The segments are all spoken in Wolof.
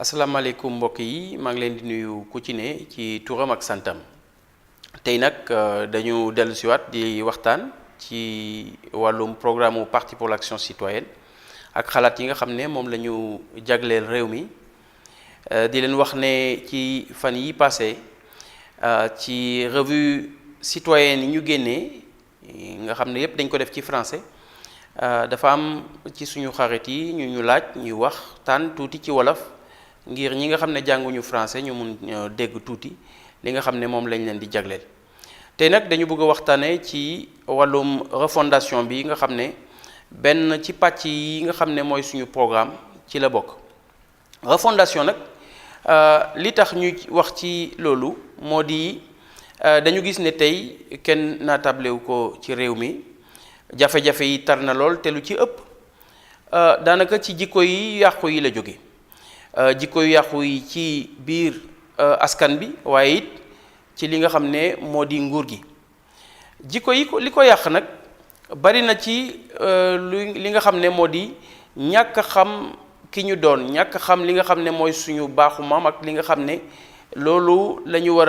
asalaamaaleykum mbokk yi maa ngi leen di nuyu ku ci ne ci turam ak santam tey nag dañu dellu siwaat di waxtaan ci wàllum programme parti pour l'action citoyenne ak xalaat yi nga xam ne moom la ñu jagleel réew mi di leen wax ne ci fan yi passé ci revue citoyenne yi ñu génnee nga xam ne yépp dañ ko def ci français dafa am ci suñu xarit yi ñu laaj ñuy waxtaan tuuti ci wolof ngir ñi nga xam ne jànguñu français ñu mun dégg tuuti li nga xam ne moom lañ leen di jagleel tey nag dañu bëgg a waxtaanee ci wàllum refondation bi nga xam ne benn ci pàcc yi nga xam ne mooy suñu programme ci la bokk. refondation nag li tax ñu wax ci loolu moo di dañu gis ne tey kenn naatable wu ko ci réew mi jafe-jafe yi tar na lool te lu ci ëpp daanaka ci jikko yi yàqu yi la jóge jikko yu yàqu yi ci biir askan bi waaye it ci li nga xam ne moo di nguur gi jikko yi li ko yàq nag bari na ci li nga xam ne moo di ñàkk xam ki ñu doon ñàkk xam li nga xam ne mooy suñu baaxu maam ak li nga xam ne loolu la ñu war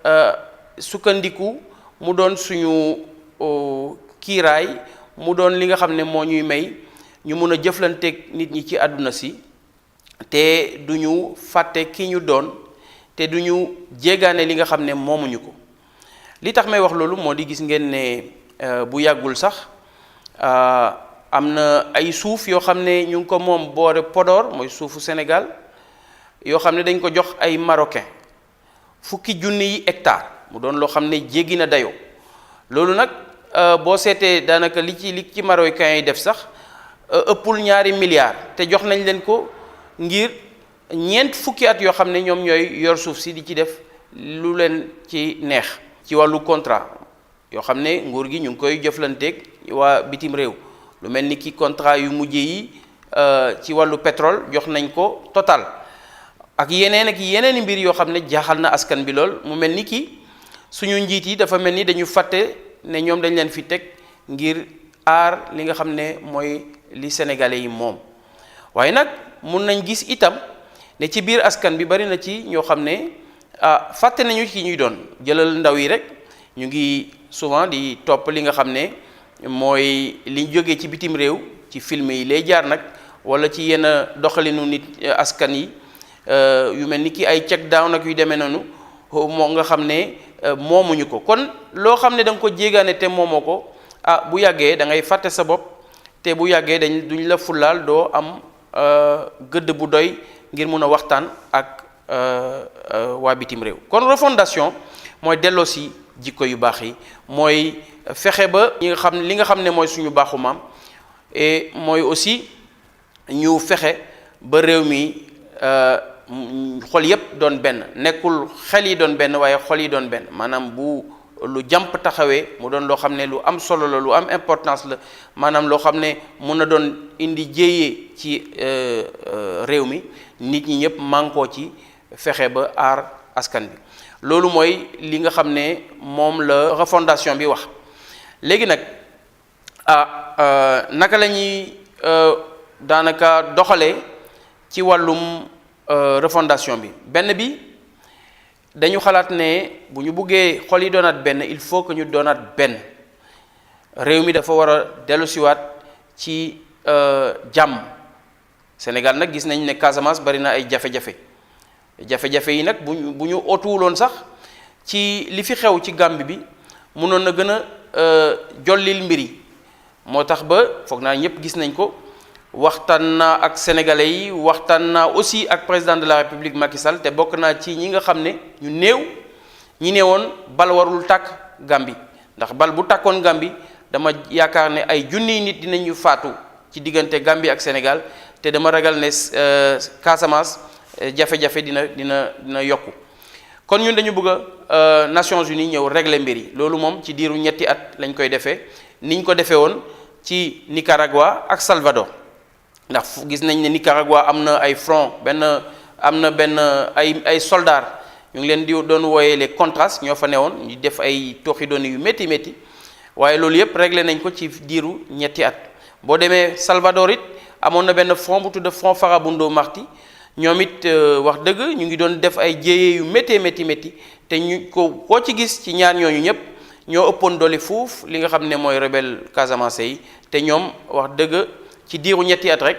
a sukkandiku mu doon suñu kiiraay mu doon li nga xam ne moo ñuy may ñu mun a jëflanteeg nit ñi ci àdduna si te du ñu fàtte ki ñu doon te du ñu jéegaane li nga xam ne moomuñu ko li tax may wax loolu moo di gis ngeen ne bu yàggul sax am na ay suuf yoo xam ne ñu ngi ko moom boore Podor mooy suufu Sénégal yoo xam ne dañ ko jox ay marocain fukki junni yi hectare mu doon loo xam ne jéggi na dayoo loolu nag boo seetee daanaka li ci marocain yi def sax ëppul ñaari milliards te jox nañ leen ko ngir ñeent fukki at yoo xam ne ñoom ñooy yor suuf si di ci def lu leen ci neex ci wàllu contrat yoo xam ne nguur gi ñu ngi koy jëflanteeg waa bitim réew lu mel ni ki contrat yu mujj yi ci wàllu pétrole jox nañ ko Total ak yeneen mbir yoo xam ne jaaxal na askan bi lool mu mel ni ki suñu njiit yi dafa mel ni dañu fàtte ne ñoom dañ leen fi teg ngir aar li nga xam ne mooy li sénégalais yi moom waaye nag mun nañ gis itam ne ci biir askan bi bari na ci ñoo xam ne fàtte nañu ci ñuy doon jëlal ndaw yi rek ñu ngi souvent di topp li nga xam ne mooy liñ jógee ci bitim réew ci film yi lay jaar nag wala ci yenn doxalinu nit askan yi yu mel ni ki ay check down ak yu demee noonu moo nga xam ne moomuñu ko kon loo xam ne da nga ko jéegaane te moomoo ko bu yàggee da ngay fàtte sa bopp te bu yàggee duñ la fulaal doo am gëdd bu doy ngir mun a waxtaan ak waa bitim réew kon refondation mooy delloosi jikko yu baax yi mooy fexe ba li nga xam ne mooy suñu baaxu maam et mooy aussi ñu fexe ba réew mi xol yépp doon benn nekkul xel yi doon benn waaye xol yi doon benn maanaam bu lu jàmp taxawee mu doon loo xam ne lu am solo la lu am importance la maanaam loo xam ne mun na doon indi jéyee ci réew mi nit ñi ñëpp mànkoo ci fexe ba aar askan bi loolu mooy li nga xam ne moom la refondation bi wax léegi nag naka la ñuy daanaka doxalee ci wàllum refondation bi benn bi dañu xalaat ne bu ñu buggee xol yi doonaat benn il faut que ñu doonaat benn réew mi dafa war a dellusiwaat ci jàmm Sénégal nag gis nañ ne Casamance bari na ay jafe-jafe yi nag bu ñu otuwuloon sax ci li fi xew ci Gàmbi bi mënoon na gën a jollil mbir yi moo tax ba foog naa ñëpp gis nañ ko waxtaan naa ak sénégalais yi waxtaan naa aussi ak président de la république Macky Sall te bokk naa ci ñi nga xam ne ñu néew ñi ne woon bal warul tàkk Gàmbi ndax bal bu tàkkoon Gàmbi dama yaakaar ne ay junniy nit dinañu faatu ci diggante Gàmbi ak Sénégal te dama ragal ne Casamance jafe-jafe dina yokku kon ñun dañu bëgg a Nations Unies ñëw régler mbir yi loolu moom ci diiru ñetti at lañ koy defee niñ ko defee woon ci Nicaragua ak Salvador ndax gis nañ ne Nicaragua am na ay front ay soldats ñu ngi leen di doon wooyee les Contras ñoo fa newoon ñu def ay tooxi doon yu métti waaye loolu yëpp réglé nañ ko ci diiru ñetti at boo demee Salvador it amoon na benn front bu tudd front Farabundo Martí ñoom it wax dëgg ñu ngi doon def ay jéye yu métti te ñu koo ci gis ci ñaar ñooñu ñëpp ñoo ëppoon doole fuuf li nga xam ne mooy rebelle Casamance yi te ñoom wax dëgg ci diiru ñetti at rek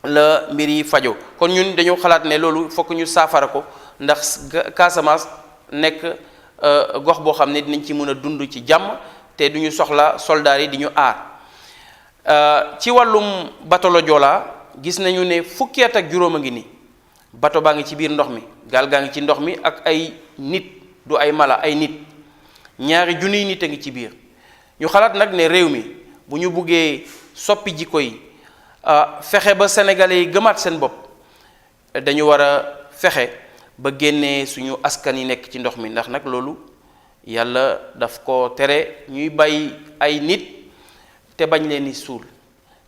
la mbir yi fajo kon ñun dañu xalaat ne loolu fokk ñu saafara ko ndax Casamance nekk gox boo xam ne dinañ ci mën a dund ci jàmm te duñu soxla soldats yi di ñu aar ci wàllum bateau le Joola gis nañu ne fukki at ak juróom a ngi nii bateau baa ngi ci biir ndox mi gaal gaa ngi ci ndox mi ak ay nit du ay mala ay nit ñaari junniy nit a ngi ci biir ñu xalaat nag ne réew mi bu ñu buggee soppi jikko yi fexe ba sénégalais yi gëmaat seen bopp dañu war a fexe ba génnee suñu askan yi nekk ci ndox mi ndax nag loolu yàlla daf ko tere ñuy bàyyi ay nit te bañ leen di suul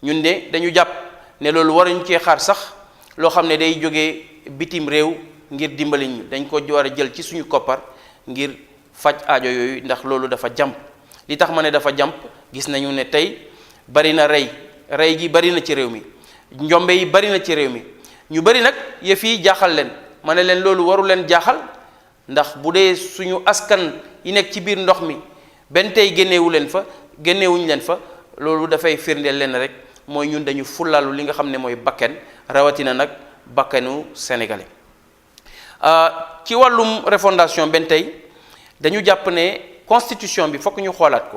ñun de dañu jàpp ne loolu waruñu cee xaar sax loo xam ne day jógee bitim réew ngir dimbali ñu dañ ko war a jël ci suñu koppar ngir faj aajo yooyu ndax loolu dafa jàmp li tax ma ne dafa jàmp gis nañu ne tey bari na rey gi bari na ci réew mi njombe yi bari na ci réew mi ñu bari nag yëf yi jaaxal leen ma ne leen loolu waru leen jaaxal ndax bu dee suñu askan yi nekk ci biir ndox mi benn tey génnewuñu leen fa loolu dafay firndeel leen rek mooy ñun dañu fullalu li nga xam ne mooy bakken rawatina nag bakkenu sénégalais ci wàllum refondation benn tey dañu jàpp ne constitution bi fokk ñu xoolaat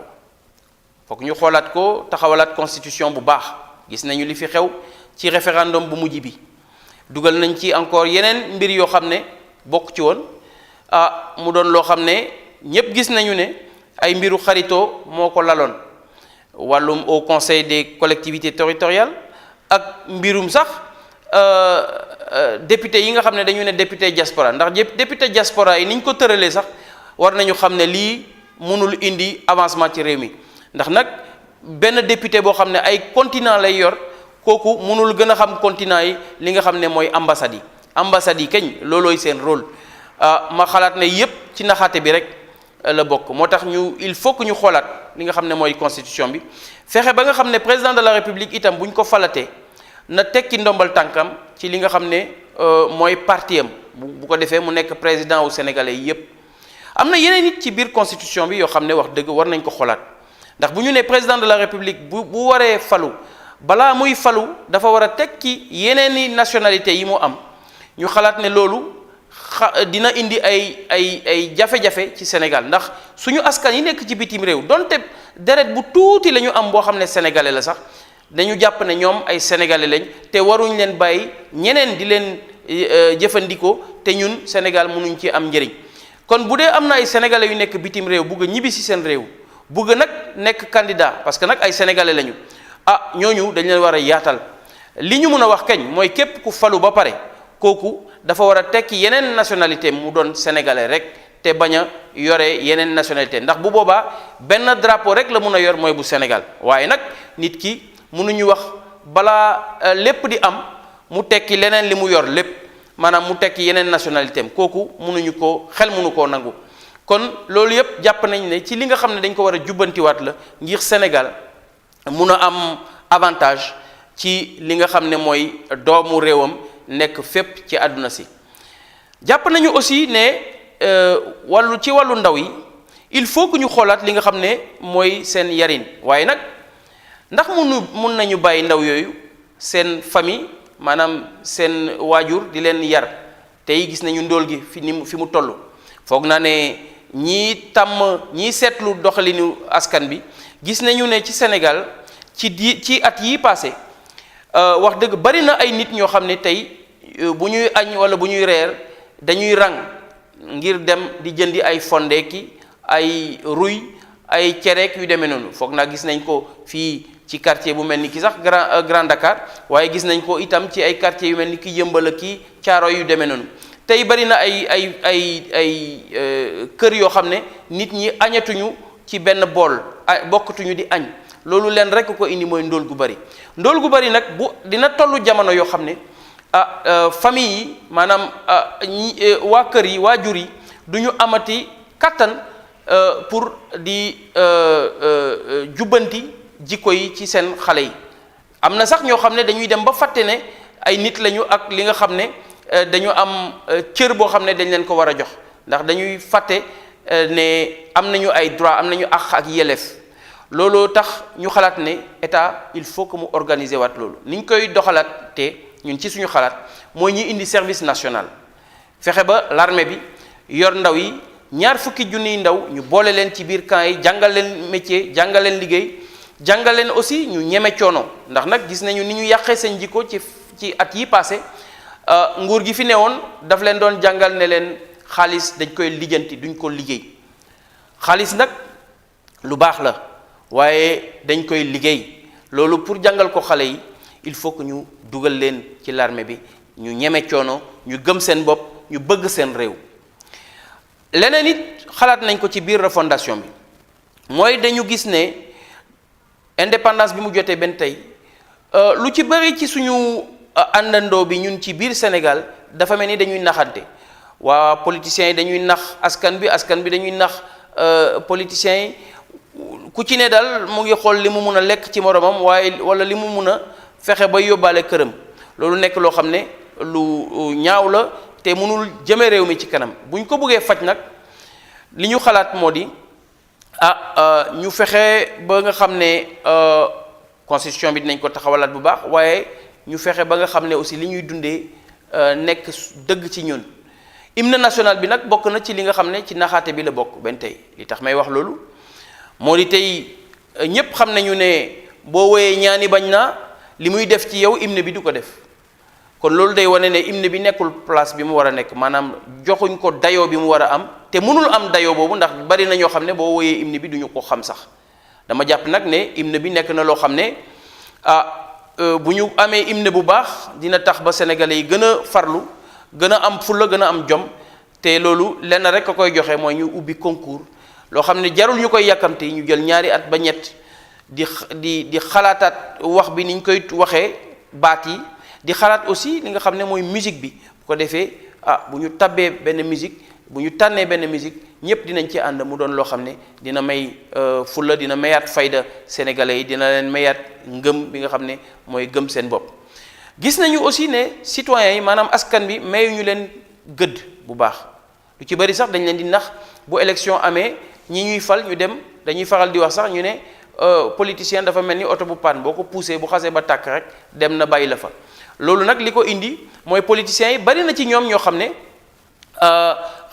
ko taxawalaat constitution bu baax gis nañu li fi xew ci référendum bu mujj bi dugal nañ ci encore yeneen mbir yoo xam ne bokk ci woon mu doon loo xam ne ñépp gis nañu ne ay mbiru xaritoo moo ko laloon wàllum au conseil des collectivités territoriales ak mbirum sax député yi nga xam ne dañu ne député diaspora ndax député diaspora yi ni ñu ko tëralee sax war nañu xam ne lii mënul indi avancement ci réew mi ndax nag benn député boo xam ne ay continent lay yor kooku mënul gën a xam continent yi li nga xam ne mooy ambassades yi kañ loolooy seen rôle ma xalaat ne yépp ci naxaate bi rek la bokk moo tax il faut que ñu xoolaat li nga xam ne mooy constitution bi fexe ba nga xam ne président de la république itam bu ñu ko falatee na tekki ndombal tànkam ci li nga xam ne mooy parti am bu ko defee mu nekk président wu sénégalais yi yépp am na yeneen nit ci biir constitution bi yoo xam ne wax dëgg war nañ ko xoolaat ndax bu ñu nee président de la république bu waree falu balaa muy falu dafa war a tekki yeneeni nationalité yi mu am ñu xalaat ne loolu dina indi ay jafe-jafe ci Sénégal ndax suñu askan yi nekk ci bitim réew donte deret bu tuuti la ñu am boo xam ne sénégalais la sax dañu jàpp ne ñoom ay sénégalais lañ te waruñ leen bàyyi ñeneen di leen jëfandikoo te ñun Sénégal mënuñ ci am njëriñ kon bu dee am na ay sénégalais yu nekk bitim réew bugg a ñibbi si seen réew bugg nag nekk candidat parce que nag ay sénégalais lañu ñooñu dañ leen war a yaatal li ñu mën a wax kañ mooy képp ku falu ba pare kooku dafa war a tekki yeneen nationalité mu doon sénégalais rek te bañ a yore yeneen nationalité ndax bu boobaa benn drapeau rek la mun a yor mooy bu Sénégal waaye nag nit ki mënuñu wax balaa lépp di am mu tekki leneen li mu yor lépp maanaam mu tekki yeneen nationalité am kooku mënuñu ko xel mënu koo nangu kon loolu yépp jàpp nañ ne ci li nga xam ne dañ ko war a jubbantiwaat la ngir Sénégal mun a am avantage ci li nga xam ne mooy doomu réewam nekk fépp ci àdduna si jàpp nañu aussi ne ci wàllu ndaw yi il faut que ñu xoolaat li nga xam ne mooy seen yarin waaye nag ndax mun nañu bàyyi ndaw yooyu seen famille maanaam seen waajur di leen yar tey gis nañu ndóol gi fi mu toll foog naa ne ñii seetlu doxalinu askan bi gis nañu ne ci Sénégal ci at yii passé wax dëgg bari na ay nit ñoo xam ne tey bu ñuy añ wala bu ñuy reer dañuy rang ngir dem di jëndi ay fonde ki ay ruy ay cereek yu demee noonu foog naa gis nañ ko fii ci quartier bu mel ni ki sax Grand Dakar waaye gis nañ ko itam ci ay quartier yu mel ni ki Yëmbal ki Caaroy yu demee noonu tey bari na ay kër yoo xam ne nit ñi añatuñu ci benn bool bokkatuñu di añ loolu leen rekk ko indi mooy ndóol gu bari nag bu dina tollu jamono yoo xam ne famille yi maanaam waa kër yi waajur yi du ñu amati kattan pour di jubbanti jikko yi ci seen xale yi am na sax ñoo xam ne dañuy dem ba fàtte ne ay nit lañu ak li nga xam ne dañu am cër boo xam ne dañ leen ko war a jox ndax dañuy fàtte ne am nañu ay droit am nañu àq ak yelleef looloo tax ñu xalaat ne état il faut que mu organiser waat loolu ni ñu koy doxalaat te ñun ci suñu xalaat mooy ñu indi service national fexe ba l'armée bi yor ndaw yi ñaar fukki junniy ndaw ñu boole leen ci biir camp yi jàngal leen métier jàngal leen liggéey jàngal leen aussi ñu ñeme coono ndax nag gis nañu ni ñu yàqee seen jikko ci at yi passé nguur gi fi newoon daf leen doon jàngal ne leen xaalis dañ koy lijjanti duñ ko liggéey xaalis nag lu baax la waaye dañ koy liggéey loolu pour jàngal ko xale yi il faut que ñu dugal leen ci l'armée bi ñu ñeme coono ñu gëm seen bopp ñu bëgg seen réew leneen it xalaat nañ ko ci biir refondation bi mooy dañu gis ne indépendance bi mu jotee benn tey lu ci bëri ci suñu àndandoo bi ñun ci biir Sénégal dafa mel ni dañuy naxante waa politiciens yi dañuy nax askan bi dañuy nax politiciens yi ku ci ne daal mu ngi xool li mu mun a lekk ci moromam waaye wala li mu mun a fexe ba yóbbaale këram loolu nekk loo xam ne lu ñaaw la te mënul jëme réew mi ci kanam bu ñu ko bëggee faj nag li ñu xalaat moo di ñu fexe ba nga xam ne constitution bi dinañ ko taxawalaat bu baax waaye ñu fexe ba nga xam ne aussi li ñuy dundee nekk dëgg ci ñun hymne national bi nag bokk na ci li nga xam ne ci naxaate bi la bokk benn tey li tax may wax loolu moo di tey ñépp xam nañu ne boo woyee ñaani bañ naa li muy def ci yow hymne bi du ko def kon loolu day wane ne hymne bi nekkul place bi mu war a nekk maanaam joxuñ ko dayoo bi mu war a am te mënul am dayoo boobu ndax bari na ñoo xam ne boo woyee hymne bi duñu ko xam sax dama jàpp nag ne hymne bi nekk na loo xam ne bu ñu amee hymne bu baax dina tax ba sénégalais yi gën a farlu gën a am fulla gën a am jom te loolu lenn rek a koy joxe mooy ñu ubbi concours loo xam ne jarul ñu koy yàkkamte ñu jël ñaari at ba ñett di xalaataat wax bi ni ñu koy waxee baat yi di xalaat aussi li nga xam ne mooy musique bi bu ko defee bu ñu tabbee benn musique bu ñu tànnee benn musique ñëpp dinañ ci ànd mu doon loo xam ne dina may fulla dina mayaat fayda sénégalais yi dina leen mayaat ngëm bi nga xam ne mooy gëm seen bopp gis nañu aussi ne citoyens yi maanaam askan bi mayuñu leen gëdd bu baax lu ci bari sax dañ leen di nax bu élection amee ñi ñuy fal ñu dem dañuy faral di wax sax ñu ne politicien dafa mel ni oto bu panne boo ko poussé bu xasee ba tàkk rek dem na bàyyi la fa loolu nag li ko indi mooy politiciens yi bari na ci ñoom ñoo xam ne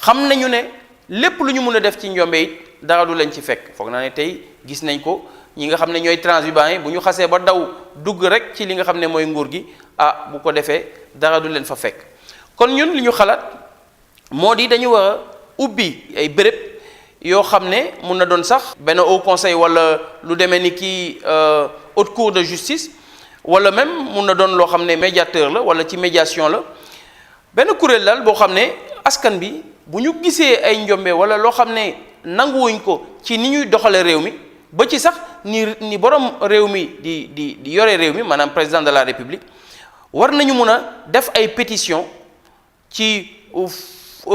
xam nañu ne lépp lu ñu mun a def ci njombe it dara du leen ci fekk foog naa ne tey gis nañ ko ñi nga xam ne ñooy transhumants yi bu ñu xasee ba daw dugg rek ci li nga xam ne mooy nguur gi bu ko defee dara du leen fa fekk kon ñun li ñu xalaat moo di dañu war a ubbi ay béréb yoo xam ne mun na doon sax benn haut conseil wala lu demee ni kii haute cour de justice wala même mun na doon loo xam ne médiateur la wala ci médiation la benn kuréel daal boo xam ne askan bi bu ñu gisee ay njombe wala loo xam ne nanguwuñ ko ci ni ñuy doxale réew mi ba ci sax ni borom réew mi di yore réew mi maanaam président de la république war nañu mun a def ay pétition ci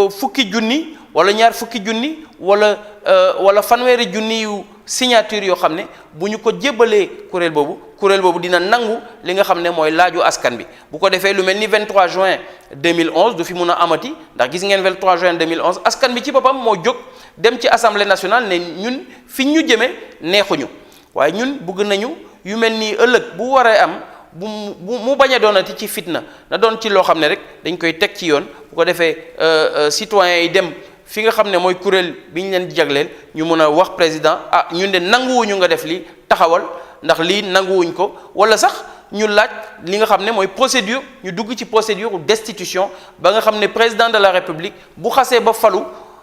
fukki junni wala ñaar fukki junni wala fanweeri junni yu signature yoo xam ne bu ñu ko jébbalee kuréel boobu dina nangu li nga xam ne mooy laaju askan bi bu ko defee lu mel ni 23 juin 2011 du fi mun a amati ndax gis ngeen 23 juin 2011 askan bi ci boppam moo jóg dem ci assemblée nationale ne ñun fi ñu jëmee neexuñu waaye ñun bëgg nañu yu mel nii ëllëg bu waree am mu bañ a doonati ci fitna na doon ci loo xam ne rek dañ koy teg ci yoon bu ko defee citoyens yi dem fi nga xam ne mooy kuréel bi ñu leen di jagleel ñu mun a wax président ñun de nanguwuñu nga def lii taxawal ndax lii nanguwuñ ko wala sax ñu laaj li nga xam ne mooy procédure ñu dugg ci procédure destitution ba nga xam ne président de la république bu xasee ba falu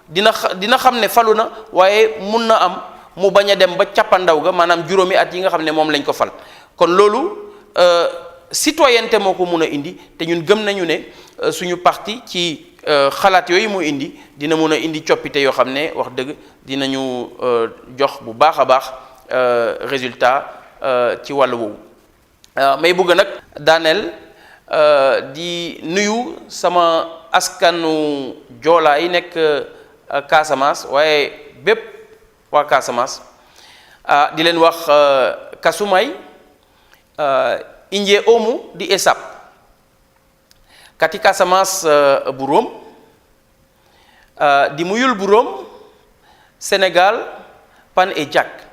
dina xam ne falu na waaye mun na am mu bañ a dem ba cappandaw ga maanaam juróomi at yi nga xam ne moom lañ ko fal kon loolu citoyenneté moo ko mun a indi te ñun gëm nañu ne suñu parti ci xalaat yooyu mu indi dina mun a indi coppite yoo xam ne wax dëgg dinañu jox bu baax a baax résultat ci wàllu woowu may bëgg nag daaneel di nuyu sama askanu joolaa yi nekk Casamance waaye bépp waa Casamance di leen wax kasumay inje omu di esap kati Casamance burom di muyul burom Sénégal pan e jak